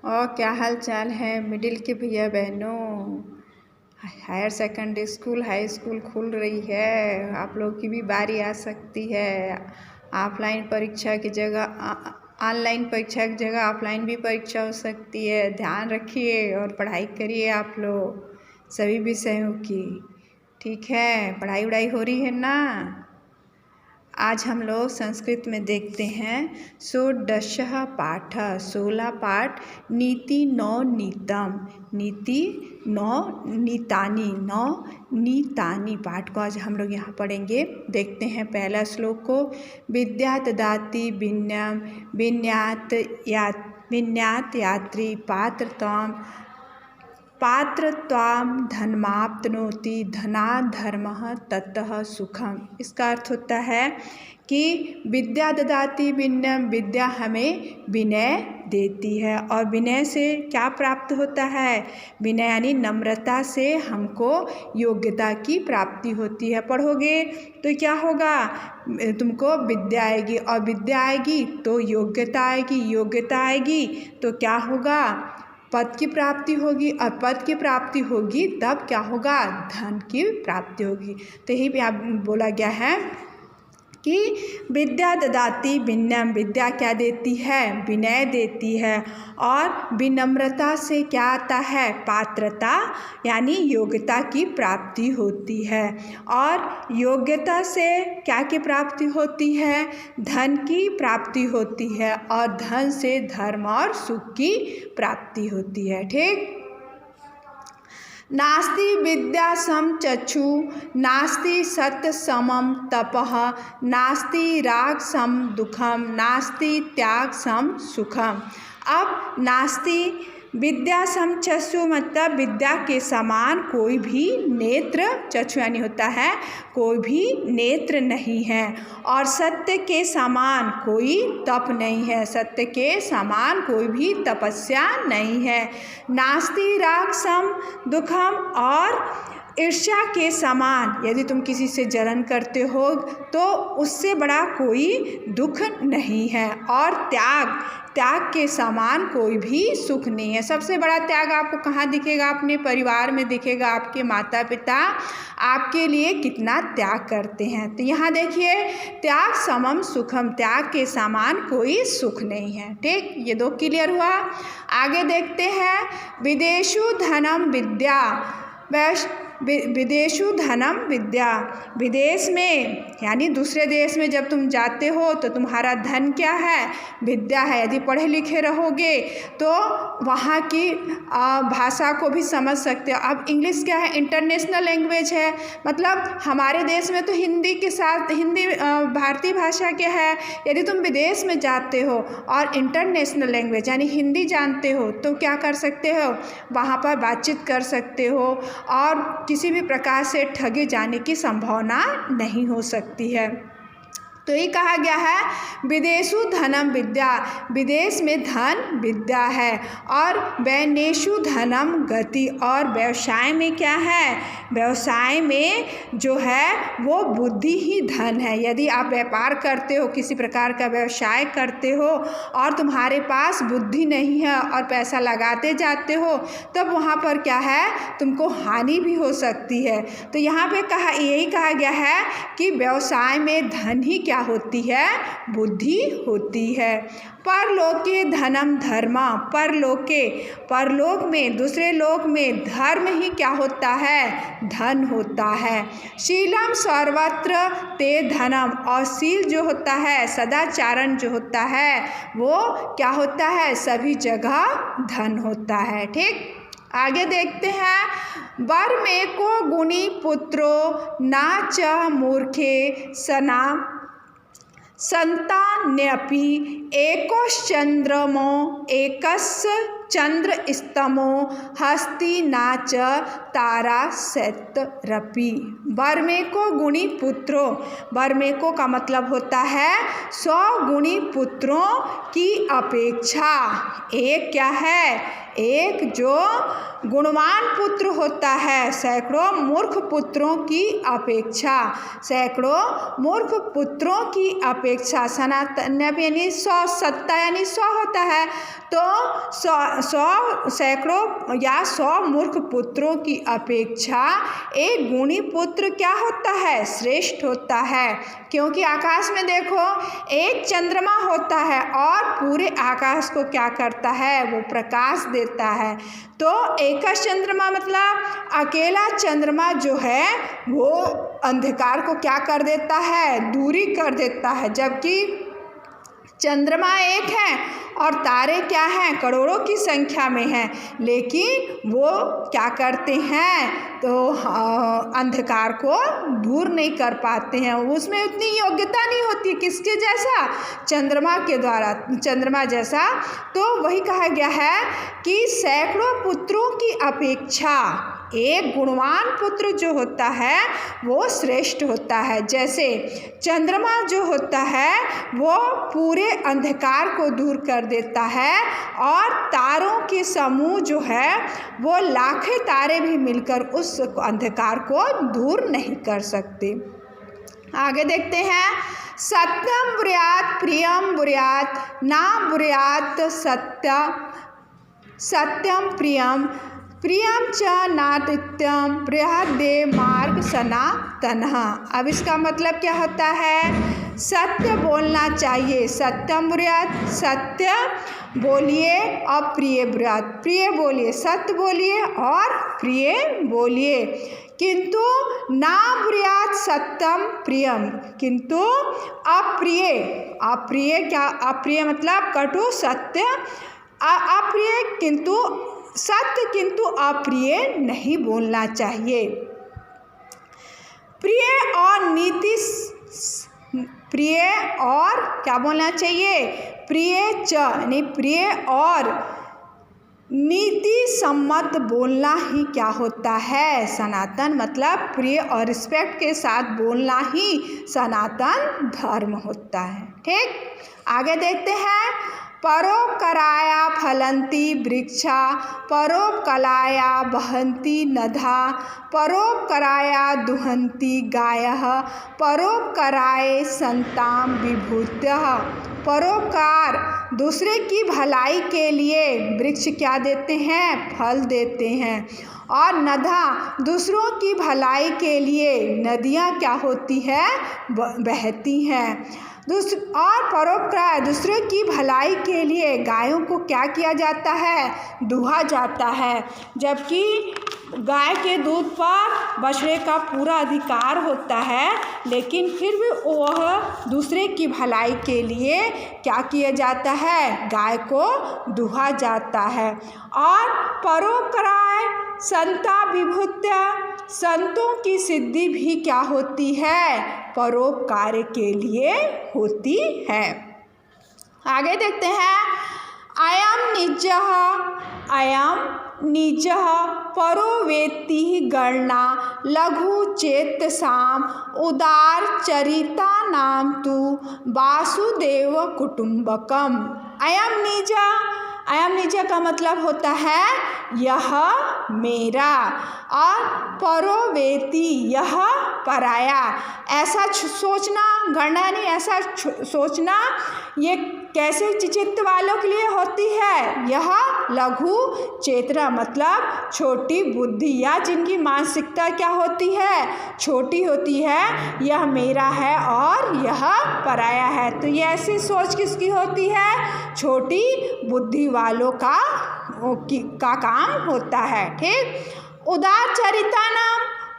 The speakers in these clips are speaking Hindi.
और क्या हाल चाल है मिडिल के भैया बहनों। Higher secondary school high school खुल रही है, आप लोग की भी बारी आ सकती है। ऑफलाइन परीक्षा की जगह ऑनलाइन परीक्षा की जगह ऑफलाइन भी परीक्षा हो सकती है। ध्यान रखिए और पढ़ाई करिए आप लोग सभी विषयों की। ठीक है, पढ़ाई वढ़ाई हो रही है ना। आज हम लोग संस्कृत में देखते हैं षोडशः पाठ 16 पाठ नीति नौ नीतम नीति नौ नीतानि नौ नीतानि पाठ को आज हम लोग यहाँ पढ़ेंगे। देखते हैं पहला श्लोक को। विद्या ददाति विनयम विन्यात यात्री पात्रत्वाम धनमाप्नोति धनात् धर्मः ततः सुखम। इसका अर्थ होता है कि विद्या ददाति विनयम, विद्या हमें विनय देती है और विनय से क्या प्राप्त होता है। विनय यानी नम्रता से हमको योग्यता की प्राप्ति होती है। पढ़ोगे तो क्या होगा, तुमको विद्या आएगी और विद्या आएगी तो योग्यता आएगी, योग्यता आएगी तो क्या होगा, पद की प्राप्ति होगी और पद की प्राप्ति होगी तब क्या होगा, धन की प्राप्ति होगी। तो यही पे बोला गया है कि विद्या ददाति विनयम, विद्या क्या देती है, विनय देती है। और विनम्रता से क्या आता है, पात्रता यानी योग्यता की प्राप्ति होती है। और योग्यता से क्या की प्राप्ति होती है, धन की प्राप्ति होती है और धन से धर्म और सुख की प्राप्ति होती है। ठीक। नास्ति विद्या सम चक्षु नास्ति सत्य समम तपः नास्ति राग सम दुखम नास्ति त्याग सम सुखम। अब नास्ति विद्या सम चक्षु मतलब विद्या के समान कोई भी नेत्र, चक्षु यानी होता है कोई भी नेत्र नहीं है। और सत्य के समान कोई तप नहीं है, सत्य के समान कोई भी तपस्या नहीं है। नास्ति राग सम दुखम, और ईर्ष्या के समान यदि तुम किसी से जलन करते हो तो उससे बड़ा कोई दुख नहीं है। और त्याग के समान कोई भी सुख नहीं है। सबसे बड़ा त्याग आपको कहाँ दिखेगा, अपने परिवार में दिखेगा। आपके माता पिता आपके लिए कितना त्याग करते हैं। तो यहाँ देखिए, त्याग समम सुखम, त्याग के समान कोई सुख नहीं है। ठीक, ये दो क्लियर हुआ। आगे देखते हैं विदेशु धनम विद्या विदेशु धनम विद्या। विदेश में यानी दूसरे देश में जब तुम जाते हो तो तुम्हारा धन क्या है, विद्या है। यदि पढ़े लिखे रहोगे तो वहाँ की भाषा को भी समझ सकते हो। अब इंग्लिश क्या है, इंटरनेशनल लैंग्वेज है। मतलब हमारे देश में तो हिंदी के साथ हिंदी भारतीय भाषा क्या है। यदि तुम विदेश में जाते हो और इंटरनेशनल लैंग्वेज यानी हिंदी जानते हो तो क्या कर सकते हो, वहाँ पर बातचीत कर सकते हो और किसी भी प्रकार से ठगे जाने की संभावना नहीं हो सकती है। तो ये कहा गया है विदेशु धनम विद्या, विदेश में धन विद्या है। और वैनेशु धनम गति, और व्यवसाय में क्या है, व्यवसाय में जो है वो बुद्धि ही धन है। यदि आप व्यापार करते हो, किसी प्रकार का व्यवसाय करते हो और तुम्हारे पास बुद्धि नहीं है और पैसा लगाते जाते हो तब वहाँ पर क्या है, तुमको हानि भी हो सकती है। तो यहाँ पे यही कहा गया है कि व्यवसाय में धन ही क्या होती है, बुद्धि होती है। परलोके धनम धर्मा, परलोक में दूसरे लोक में धर्म ही क्या होता है, धन होता है। शीलम सर्वत्र ते धनम, और शील जो होता है, सदाचारण जो होता है वो क्या होता है, सभी जगह धन होता है। ठीक, आगे देखते हैं। वर में को गुणी पुत्रो ना च मूर्खे सना संतान्यपि एकोश्चंद्रमो एकश्चंद्रस्तमो हस्ति नाच तारा सैतरपि। वर्मेको गुणी पुत्रों, वर्मेको का मतलब होता है 100 गुणी पुत्रों की अपेक्षा एक क्या है, एक जो गुणवान पुत्र होता है सैकड़ों मूर्ख पुत्रों की अपेक्षा, सैकड़ों मूर्ख पुत्रों की अपेक्षा। सनातन यानी 100 सत्ता यानी 100 होता है। तो 100 सैकड़ों या 100 मूर्ख पुत्रों की अपेक्षा एक गुणी पुत्र क्या होता है? श्रेष्ठ होता है। क्योंकि आकाश में देखो एक चंद्रमा होता है और पूरे आकाश को क्या करता है? वो प्रकाश देता है। तो एक चंद्रमा मतलब अकेला चंद्रमा जो है वो अंधकार को क्या कर देता है? दूरी कर देता है। जबकि चंद्रमा एक है और तारे क्या हैं? करोड़ों की संख्या में हैं, लेकिन वो क्या करते हैं? तो अंधकार को दूर नहीं कर पाते हैं। उसमें उतनी योग्यता नहीं होती किसके जैसा? चंद्रमा के द्वारा, चंद्रमा जैसा। तो वही कहा गया है कि सैकड़ों पुत्रों की अपेक्षा एक गुणवान पुत्र जो होता है वो श्रेष्ठ होता है। जैसे चंद्रमा जो होता है वो पूरे अंधकार को दूर कर देता है और तारों के समूह जो है वो लाखें तारे भी मिलकर उस अंधकार को दूर नहीं कर सकते। आगे देखते हैं, सत्यम ब्रूयात् प्रियम ब्रूयात् न ब्रूयात् सत्यम प्रियम प्रियम च नातित्यम बृहदे मार्ग सनातनः। अब इसका मतलब क्या होता है? सत्य बोलना चाहिए, सत्यम ब्रूयात्, सत्य बोलिए, और प्रिय ब्रूयात्, प्रिय बोलिए, सत्य बोलिए और प्रिय बोलिए। किंतु ना ब्रूयात् सत्यम प्रियम, किंतु अप्रिय, अप्रिय क्या? अप्रिय मतलब कटु, सत्य अप्रिय, किंतु सत्य किंतु अप्रिय नहीं बोलना चाहिए। प्रिय और नीति, प्रिय और क्या बोलना चाहिए? प्रिय च यानी प्रिय और नीति सम्मत बोलना ही क्या होता है? सनातन मतलब प्रिय और रिस्पेक्ट के साथ बोलना ही सनातन धर्म होता है। ठीक, आगे देखते हैं, परोपकाराया फलन्ति वृक्षा परोपकाराया वहन्ति नद्या परोपकाराया दुहन्ति गायः परोपकाराय सन्तां विभूतयः। परोपकार दूसरे की भलाई के लिए वृक्ष क्या देते हैं? फल देते हैं। और नद्या दूसरों की भलाई के लिए नदियाँ क्या होती है? बहती हैं। और परोपकार दूसरे की भलाई के लिए गायों को क्या किया जाता है? दुहा जाता है। जबकि गाय के दूध पर बछड़े का पूरा अधिकार होता है, लेकिन फिर भी वह दूसरे की भलाई के लिए क्या किया जाता है? गाय को दुहा जाता है। और परोपकाराय संता विभूत्या, संतों की सिद्धि भी क्या होती है? परोपकार के लिए होती है। आगे देखते हैं, अयम निजः परो वेत्ति गणना लघु चेतसाम उदार चरिता नाम तु वासुदेव कुटुंबकम। अयम निजा का मतलब होता है यह मेरा, और परोवेति यह पराया। ऐसा सोचना, गणना नहीं, ऐसा सोचना ये कैसे चित्त वालों के लिए होती है? यह लघु चेतना मतलब छोटी बुद्धि या जिनकी मानसिकता क्या होती है? छोटी होती है। यह मेरा है और यह पराया है। तो ये ऐसी सोच किसकी होती है? छोटी बुद्धि वालों का काम होता है। ठीक,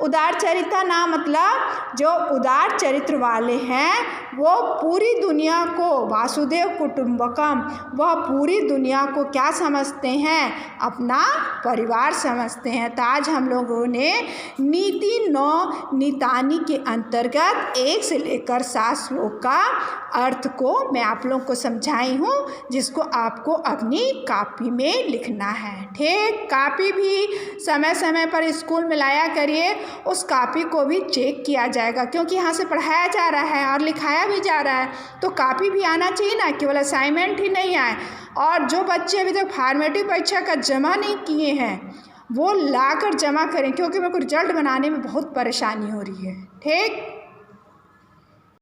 उदार चरिता नाम मतलब जो उदार चरित्र वाले हैं वो पूरी दुनिया को, वासुदेव कुटुंबकम, वह पूरी दुनिया को क्या समझते हैं? अपना परिवार समझते हैं। तो आज हम लोगों ने नीति 9 नीतानी के अंतर्गत 1 से लेकर 7 श्लोक का अर्थ को मैं आप लोगों को समझाई हूँ, जिसको आपको अपनी कापी में लिखना है। ठीक, कापी भी समय समय पर स्कूल में लाया करिए, उस कापी को भी चेक किया जाएगा, क्योंकि यहाँ से पढ़ाया जा रहा है और लिखाया भी जा रहा है, तो कापी भी आना चाहिए ना, केवल असाइनमेंट ही नहीं आए। और जो बच्चे अभी तक फॉर्मेटिव परीक्षा का जमा नहीं किए हैं वो लाकर जमा करें, क्योंकि मेरे को रिजल्ट बनाने में बहुत परेशानी हो रही है। ठीक।